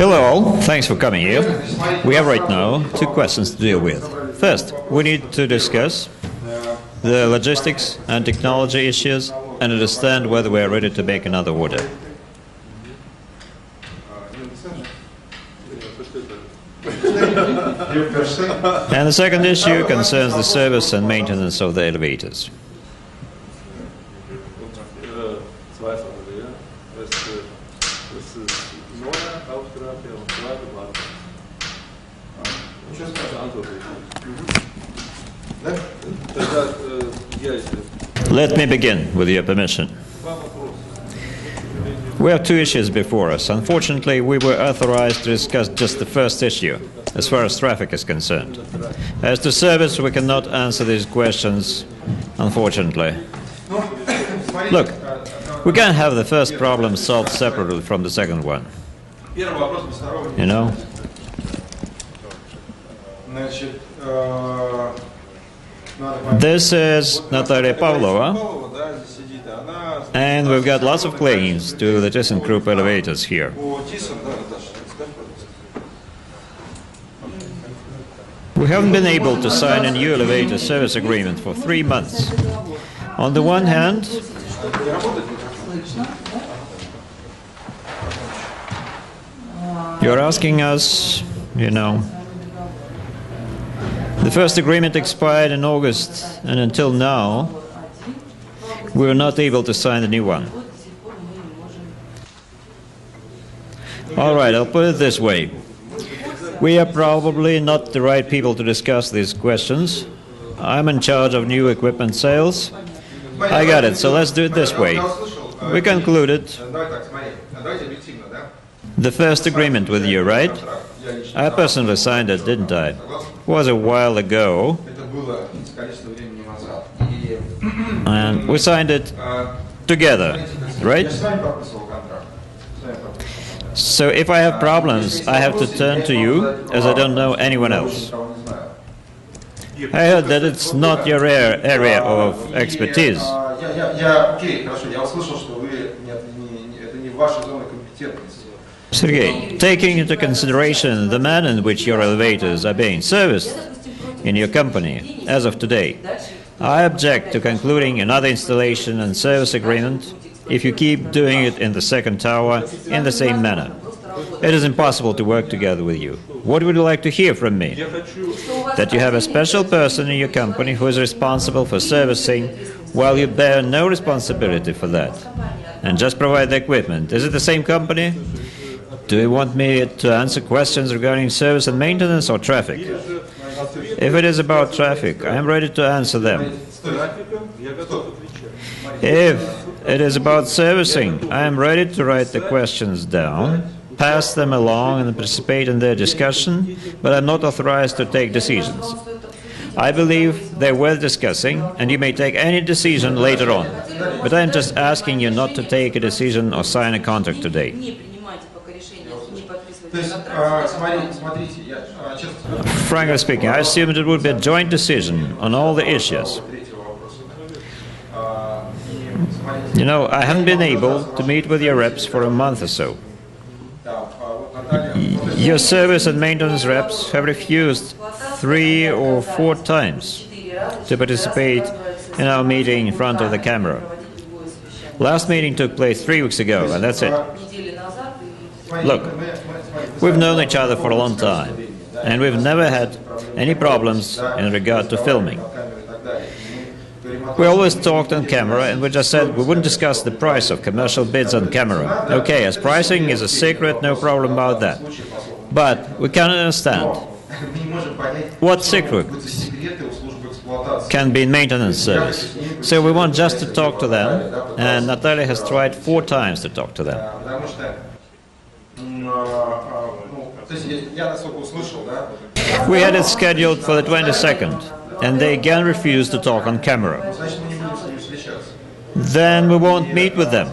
Hello all, thanks for coming here. We have right now two questions to deal with. First, we need to discuss the logistics and technology issues and understand whether we are ready to make another order. And the second issue concerns the service and maintenance of the elevators. Let me begin, with your permission. We have two issues before us. Unfortunately, we were authorized to discuss just the first issue, as far as traffic is concerned. As to service, we cannot answer these questions, unfortunately. Look, we can't have the first problem solved separately from the second one. You know? This is Natalia Pavlova, and we've got lots of claims to the ThyssenKrupp Elevators here. We haven't been able to sign a new elevator service agreement for 3 months. On the one hand, you're asking us, you know, the first agreement expired in August, and until now, we were not able to sign a new one. All right, I'll put it this way. We are probably not the right people to discuss these questions. I'm in charge of new equipment sales. I got it, so let's do it this way. We concluded the first agreement with you, right? I personally signed it, didn't I? It was a while ago. And we signed it together, right? So if I have problems, I have to turn to you, as I don't know anyone else. I heard that it's not your area of expertise. Sergei, taking into consideration the manner in which your elevators are being serviced in your company as of today, I object to concluding another installation and service agreement if you keep doing it in the second tower in the same manner. It is impossible to work together with you. What would you like to hear from me? That you have a special person in your company who is responsible for servicing while you bear no responsibility for that and just provide the equipment. Is it the same company? Do you want me to answer questions regarding service and maintenance or traffic? If it is about traffic, I am ready to answer them. If it is about servicing, I am ready to write the questions down, pass them along and participate in their discussion, but I'm not authorized to take decisions. I believe they're worth discussing, and you may take any decision later on. But I'm just asking you not to take a decision or sign a contract today. Frankly speaking, I assumed it would be a joint decision on all the issues. You know, I haven't been able to meet with your reps for a month or so. Your service and maintenance reps have refused 3 or 4 times to participate in our meeting in front of the camera. Last meeting took place 3 weeks ago, and that's it. Look, we've known each other for a long time, and we've never had any problems in regard to filming. We always talked on camera, and we just said we wouldn't discuss the price of commercial bids on camera. Okay, as pricing is a secret, no problem about that. But we can't understand what secrets can be in maintenance service. So we want just to talk to them, and Natalia has tried 4 times to talk to them. We had it scheduled for the 22nd, and they again refused to talk on camera. Then we won't meet with them.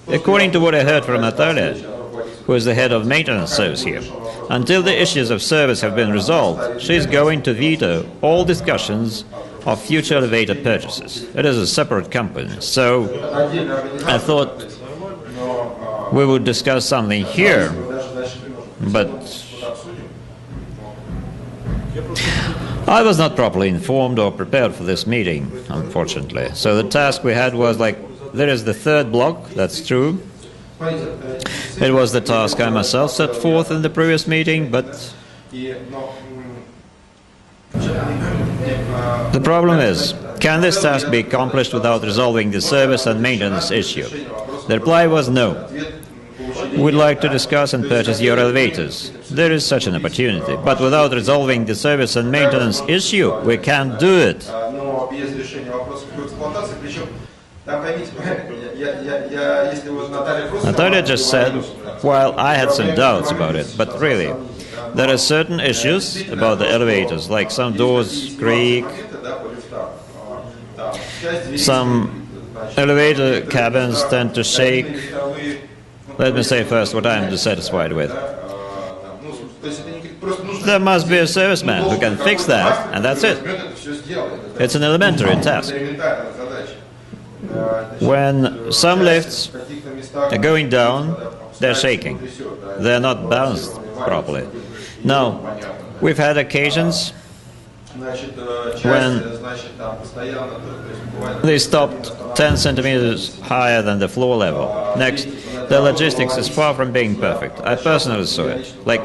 According to what I heard from Natalia, who is the head of maintenance service here, until the issues of service have been resolved, she is going to veto all discussions of future elevator purchases. It is a separate company, so I thought we would discuss something here But I was not properly informed or prepared for this meeting, unfortunately. So the task we had was like, there is the third block, that's true. It was the task I myself set forth in the previous meeting, but the problem is, can this task be accomplished without resolving the service and maintenance issue? The reply was no. We'd like to discuss and purchase your elevators. There is such an opportunity, but without resolving the service and maintenance issue, we can't do it. Natalia just said, well, I had some doubts about it, but really, there are certain issues about the elevators, like some doors creak, some elevator cabins tend to shake. Let me say first what I am dissatisfied with. There must be a serviceman who can fix that, and that's it. It's an elementary task. When some lifts are going down, they're shaking. They're not balanced properly. Now, we've had occasions when they stopped 10 centimeters higher than the floor level. Next, the logistics is far from being perfect. I personally saw it. Like,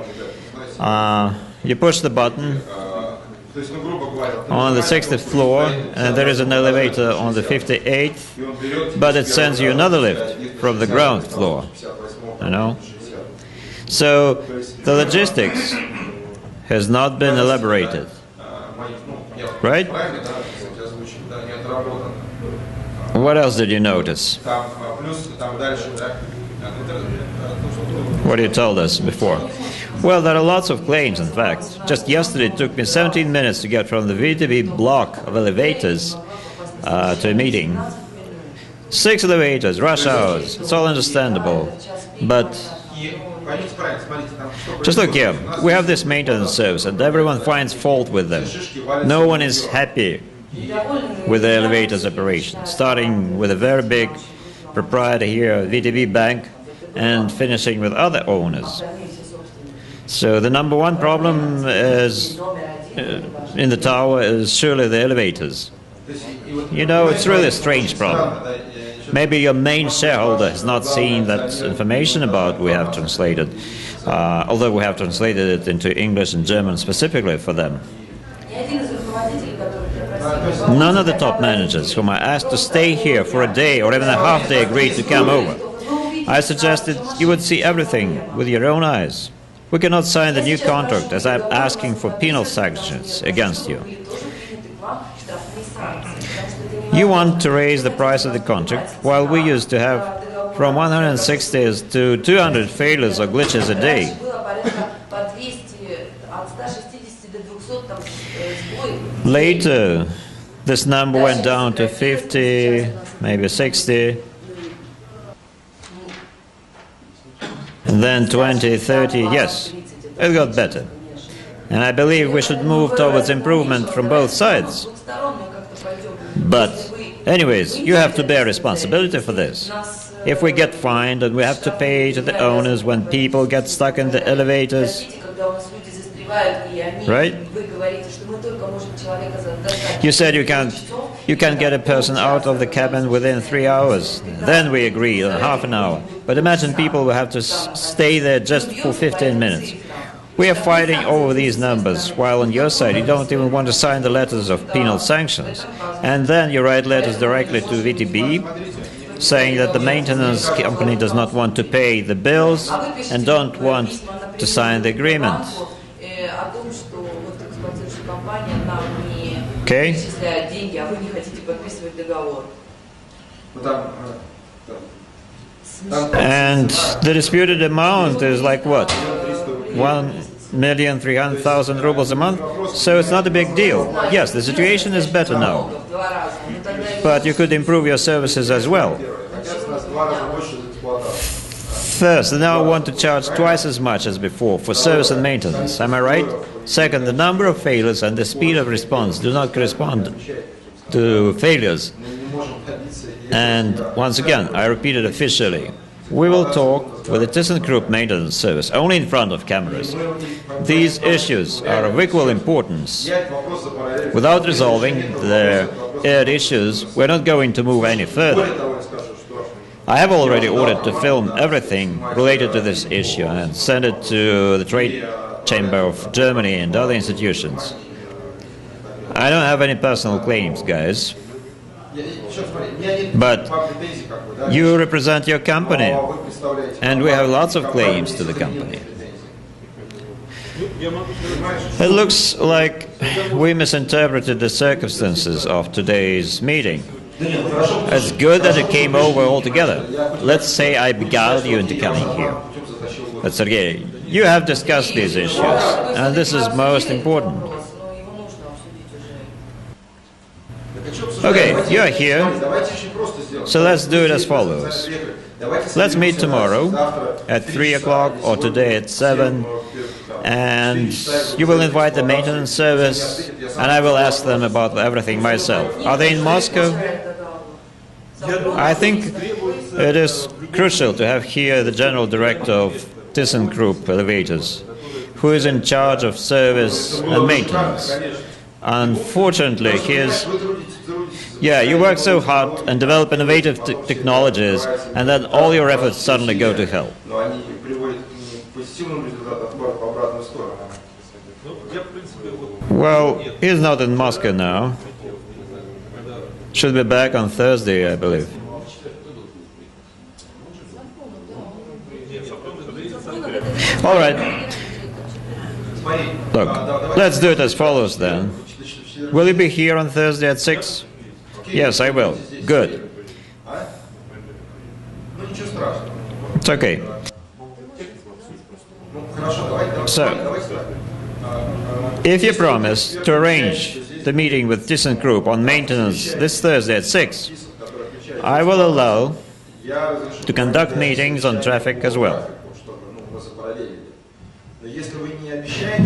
you push the button on the 60th floor, and there is an elevator on the 58th, but it sends you another lift from the ground floor, you know? So, the logistics has not been elaborated, right? What else did you notice? What you told us before? Well, there are lots of claims, in fact. Just yesterday it took me 17 minutes to get from the VTB block of elevators to a meeting. 6 elevators, rush hours, it's all understandable. But just look here, we have this maintenance service and everyone finds fault with them. No one is happy with the elevators operation, starting with a very big proprietor here, VTB Bank, and finishing with other owners. So the number one problem is in the tower is surely the elevators. You know, it's really a strange problem. Maybe your main shareholder has not seen that information about we have translated, although we have translated it into English and German specifically for them. None of the top managers whom I asked to stay here for a day or even a half day agreed to come over. I suggested you would see everything with your own eyes. We cannot sign the new contract as I'm asking for penal sanctions against you. You want to raise the price of the contract, while we used to have from 160 to 200 failures or glitches a day. Later, this number went down to 50, maybe 60, and then 20, 30, yes, it got better. And I believe we should move towards improvement from both sides. But, anyways, you have to bear responsibility for this. If we get fined and we have to pay to the owners when people get stuck in the elevators, right? You said you can get a person out of the cabin within 3 hours. Then we agreed on half an hour. But imagine people will have to stay there just for 15 minutes. We are fighting over these numbers, while on your side you don't even want to sign the letters of penal sanctions. And then you write letters directly to VTB, saying that the maintenance company does not want to pay the bills and don't want to sign the agreement. Okay? And the disputed amount is like what? 1,300,000 rubles a month? So it's not a big deal. Yes, the situation is better now. But you could improve your services as well. First, they now want to charge twice as much as before for service and maintenance. Am I right? Second, the number of failures and the speed of response do not correspond to failures. And once again, I repeat it officially, We will talk with the ThyssenKrupp maintenance service, only in front of cameras. These issues are of equal importance. Without resolving the aired issues, we're not going to move any further. I have already ordered to film everything related to this issue and send it to the Trade Chamber of Germany and other institutions. I don't have any personal claims, guys. But you represent your company, and we have lots of claims to the company. It looks like we misinterpreted the circumstances of today's meeting. It's good that it came over altogether. Let's say I beguiled you into coming here. But Sergei, you have discussed these issues, and this is most important. Okay, you are here, so let's do it as follows. Let's meet tomorrow at 3 o'clock or today at 7, and you will invite the maintenance service, and I will ask them about everything myself. Are they in Moscow? I think it is crucial to have here the general director of ThyssenKrupp Elevators, who is in charge of service and maintenance. Unfortunately, he is... Yeah, you work so hard and develop innovative technologies, and then all your efforts suddenly go to hell. Well, he's not in Moscow now. Should be back on Thursday, I believe. All right. Look, let's do it as follows then. Will you be here on Thursday at 6? Yes, I will. Good. It's okay. So, if you promise to arrange the meeting with ThyssenKrupp on maintenance this Thursday at 6, I will allow to conduct meetings on traffic as well.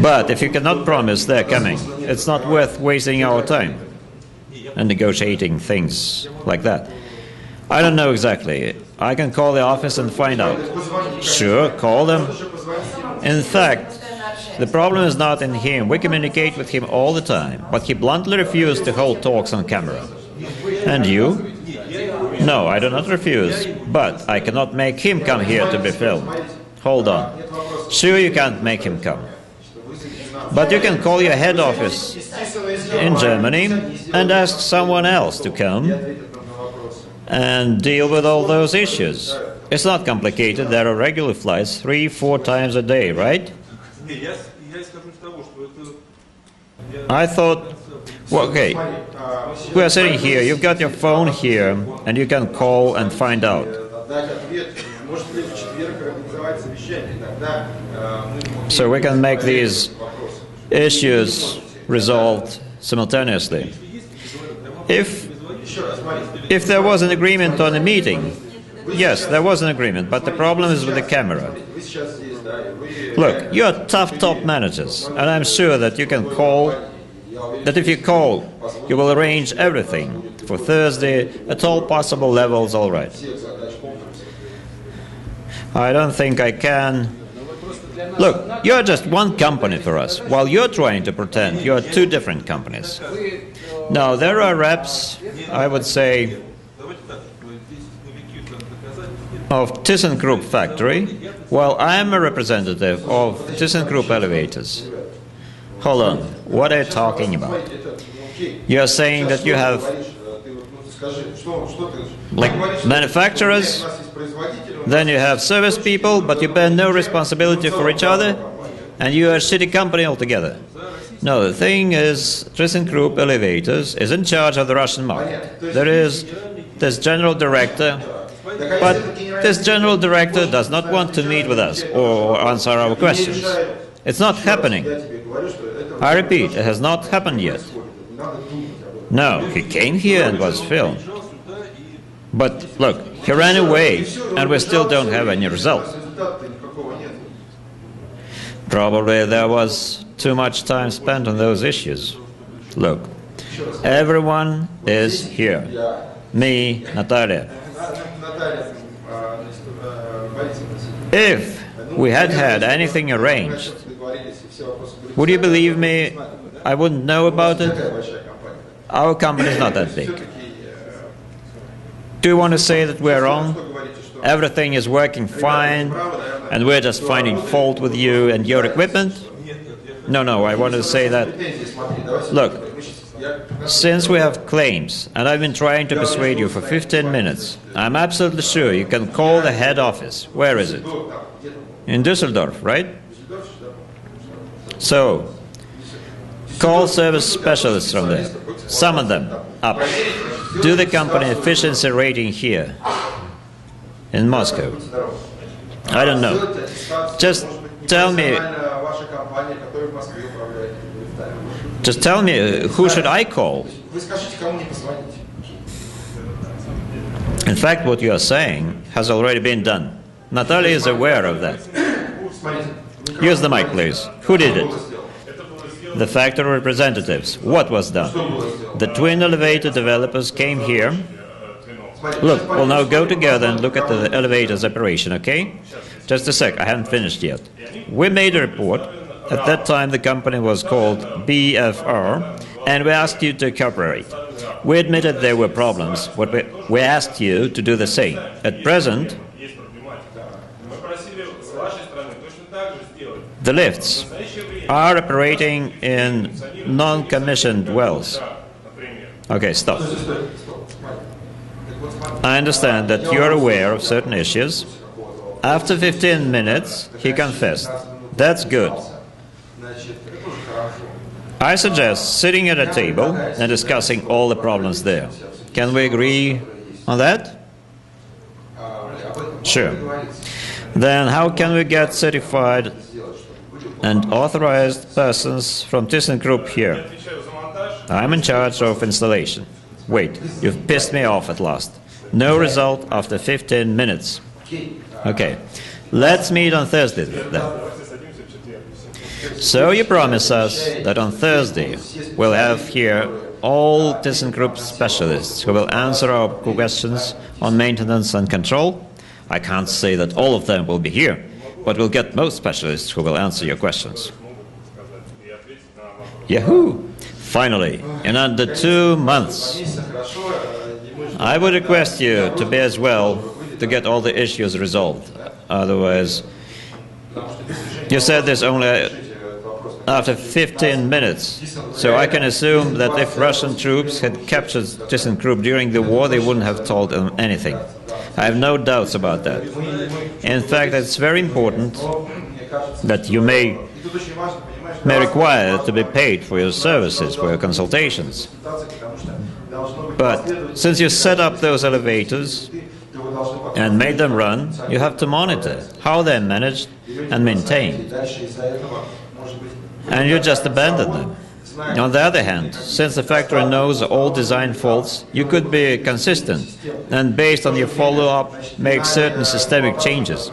But if you cannot promise they're coming, it's not worth wasting our time and negotiating things like that. I don't know exactly. I can call the office and find out. Sure, call them. In fact, the problem is not in him. We communicate with him all the time, but he bluntly refused to hold talks on camera. And you? No, I do not refuse, but I cannot make him come here to be filmed. Hold on. Sure, you can't make him come. But you can call your head office in Germany and ask someone else to come and deal with all those issues. It's not complicated. There are regular flights 3-4 times a day, right? I thought, well, okay, we are sitting here, you've got your phone here, and you can call and find out. So we can make these issues resolved simultaneously. If there was an agreement on a meeting, yes, there was an agreement, but the problem is with the camera. Look, you are tough top managers, and I'm sure that you can call, that if you call, you will arrange everything for Thursday at all possible levels, all right. I don't think I can. Look, you're just one company for us, while you're trying to pretend you're two different companies. Now, there are reps, I would say, of ThyssenKrupp factory, while I am a representative of ThyssenKrupp Elevators. Hold on, what are you talking about? You're saying that you have, like, manufacturers, then you have service people, but you bear no responsibility for each other, and you are a shitty company altogether. No, the thing is, ThyssenKrupp Elevators is in charge of the Russian market. There is this general director, but this general director does not want to meet with us or answer our questions. It's not happening. I repeat, it has not happened yet. No, he came here and was filmed. But look, he ran away, and we still don't have any result. Probably there was too much time spent on those issues. Look, everyone is here. Me, Natalia. If we had had anything arranged, would you believe me, I wouldn't know about it? Our company is not that big. Do you want to say that we're wrong? Everything is working fine, and we're just finding fault with you and your equipment? No, I want to say that, look, since we have claims, and I've been trying to persuade you for 15 minutes, I'm absolutely sure you can call the head office. Where is it? In Düsseldorf, right? So, call service specialists from there. Summon them up. Do the company efficiency rating here in Moscow. I don't know. Just tell me. Just tell me, who should I call? In fact, what you are saying has already been done. Natalia is aware of that. Use the mic, please. Who did it? The factory representatives. What was done? The twin elevator developers came here. Look, we'll now go together and look at the elevator's operation, okay? Just a sec, I haven't finished yet. We made a report. At that time, the company was called BFR, and we asked you to cooperate. We admitted there were problems, but we asked you to do the same. At present, the lifts are operating in non-commissioned wells. Okay, stop. I understand that you're aware of certain issues. After 15 minutes, he confessed. That's good. I suggest sitting at a table and discussing all the problems there. Can we agree on that? Sure. Then how can we get certified and authorized persons from ThyssenKrupp here? I'm in charge of installation. Wait, you've pissed me off at last. No result after 15 minutes. Okay, let's meet on Thursday then. So you promise us that on Thursday we'll have here all ThyssenKrupp specialists who will answer our questions on maintenance and control? I can't say that all of them will be here, but we'll get most specialists who will answer your questions. Yahoo! Finally, in under 2 months. I would request you to be as well to get all the issues resolved. Otherwise, you said this only after 15 minutes, so I can assume that if Russian troops had captured ThyssenKrupp during the war, they wouldn't have told them anything. I have no doubts about that. In fact, it's very important that you may require to be paid for your services, for your consultations. But since you set up those elevators and made them run, you have to monitor how they're managed and maintained. And you just abandon them. On the other hand, since the factory knows all design faults, you could be consistent and, based on your follow-up, make certain systemic changes,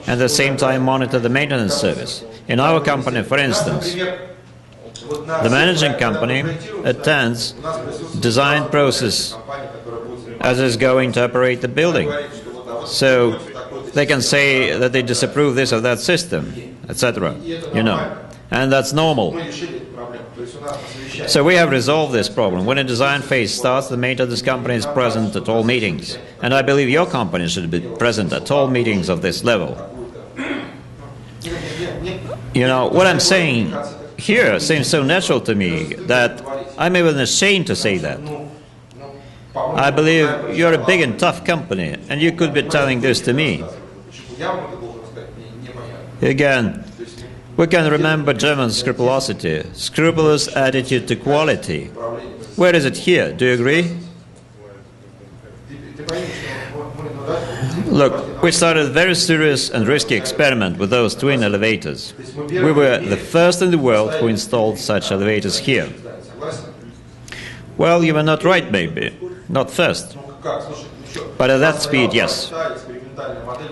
and at the same time monitor the maintenance service. In our company, for instance, the managing company attends design process as is going to operate the building. So they can say that they disapprove this or that system, etc. You know. And that's normal. So we have resolved this problem. When a design phase starts, the maintenance company is present at all meetings. And I believe your company should be present at all meetings of this level. You know, what I'm saying here seems so natural to me that I'm even ashamed to say that. I believe you're a big and tough company, and you could be telling this to me. Again, we can remember German scrupulosity, scrupulous attitude to quality. Where is it here? Do you agree? Look, we started a very serious and risky experiment with those twin elevators. We were the first in the world who installed such elevators here. Well, you were not right, maybe. Not first. But at that speed, yes.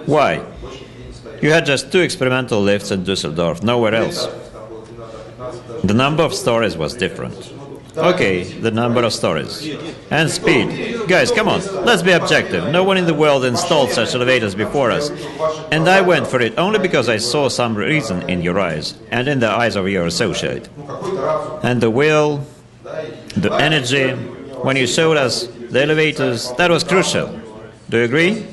Why? You had just 2 experimental lifts in Düsseldorf, nowhere else. The number of stories was different. Okay, the number of stories. And speed. Guys, come on, let's be objective. No one in the world installed such elevators before us. And I went for it only because I saw some reason in your eyes, and in the eyes of your associate. And the will, the energy, when you showed us the elevators, that was crucial. Do you agree?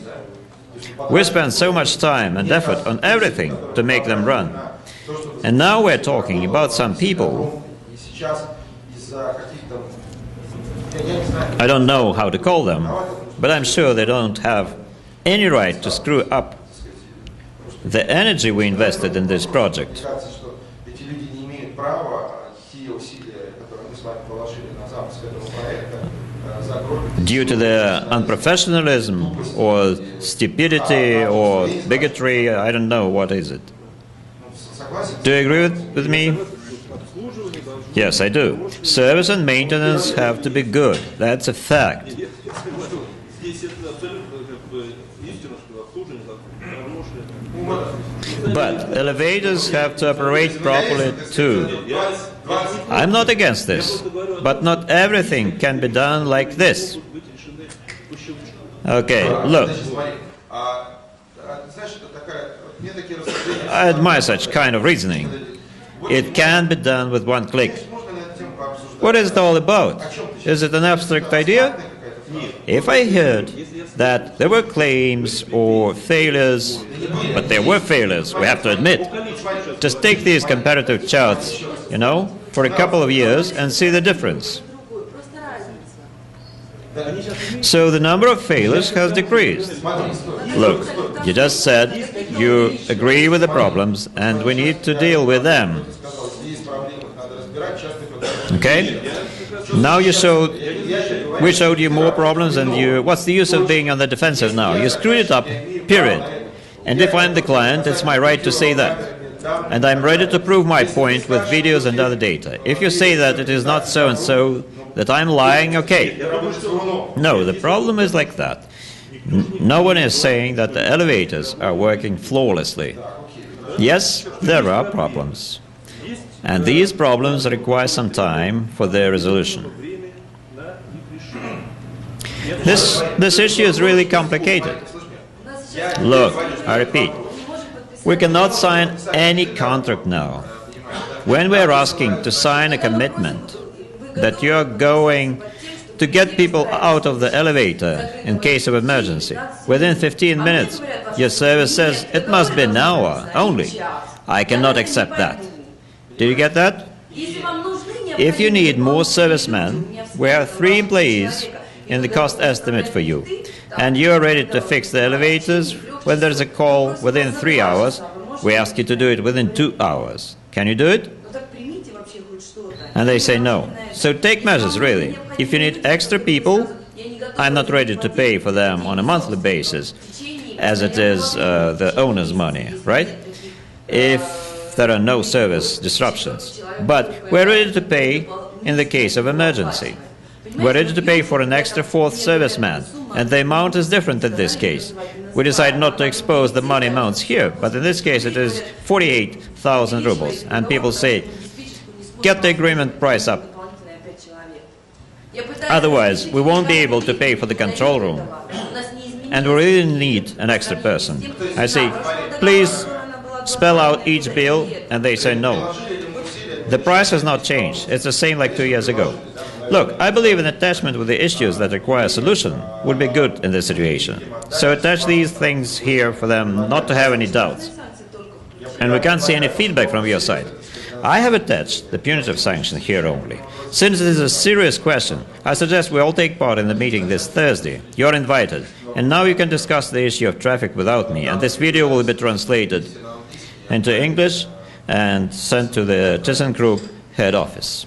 We spent so much time and effort on everything to make them run. And now we're talking about some people. I don't know how to call them, but I'm sure they don't have any right to screw up the energy we invested in this project. Due to their unprofessionalism or stupidity or bigotry, I don't know, what is it? Do you agree with me? Yes, I do. Service and maintenance have to be good. That's a fact. But elevators have to operate properly too. I'm not against this, but not everything can be done like this. Okay, look. I admire such kind of reasoning. It can be done with one click. What is it all about? Is it an abstract idea? If I heard that there were claims or failures, but there were failures, we have to admit. Just take these comparative charts, you know, for a couple of years and see the difference. So the number of failures has decreased. Look, you just said you agree with the problems and we need to deal with them. Okay? Now we showed you more problems and what's the use of being on the defensive now? You screwed it up, period. And if I'm the client, it's my right to say that. And I'm ready to prove my point with videos and other data. If you say that it is not so and so, that I'm lying, okay. No, the problem is like that. No one is saying that the elevators are working flawlessly. Yes, there are problems. And these problems require some time for their resolution. This issue is really complicated. Look, I repeat, we cannot sign any contract now. When we are asking to sign a commitment that you are going to get people out of the elevator in case of emergency, within 15 minutes, your service says it must be an hour only. I cannot accept that. Do you get that? If you need more servicemen, we have 3 employees in the cost estimate for you, and you are ready to fix the elevators when there is a call within 3 hours. We ask you to do it within 2 hours. Can you do it? And they say no. So take measures, really. If you need extra people, I'm not ready to pay for them on a monthly basis, as it is the owner's money, right? If there are no service disruptions. But we're ready to pay in the case of emergency. We're ready to pay for an extra 4th serviceman, and the amount is different in this case. We decided not to expose the money amounts here, but in this case it is 48,000 rubles. And people say, get the agreement price up. Otherwise, we won't be able to pay for the control room. And we really need an extra person. I say, please spell out each bill, and they say no. The price has not changed. It's the same like 2 years ago. Look, I believe an attachment with the issues that require a solution would be good in this situation. So attach these things here for them not to have any doubts. And we can't see any feedback from your side. I have attached the punitive sanction here only. Since it is a serious question, I suggest we all take part in the meeting this Thursday. You're invited. And now you can discuss the issue of traffic without me. And this video will be translated into English and sent to the ThyssenKrupp head office.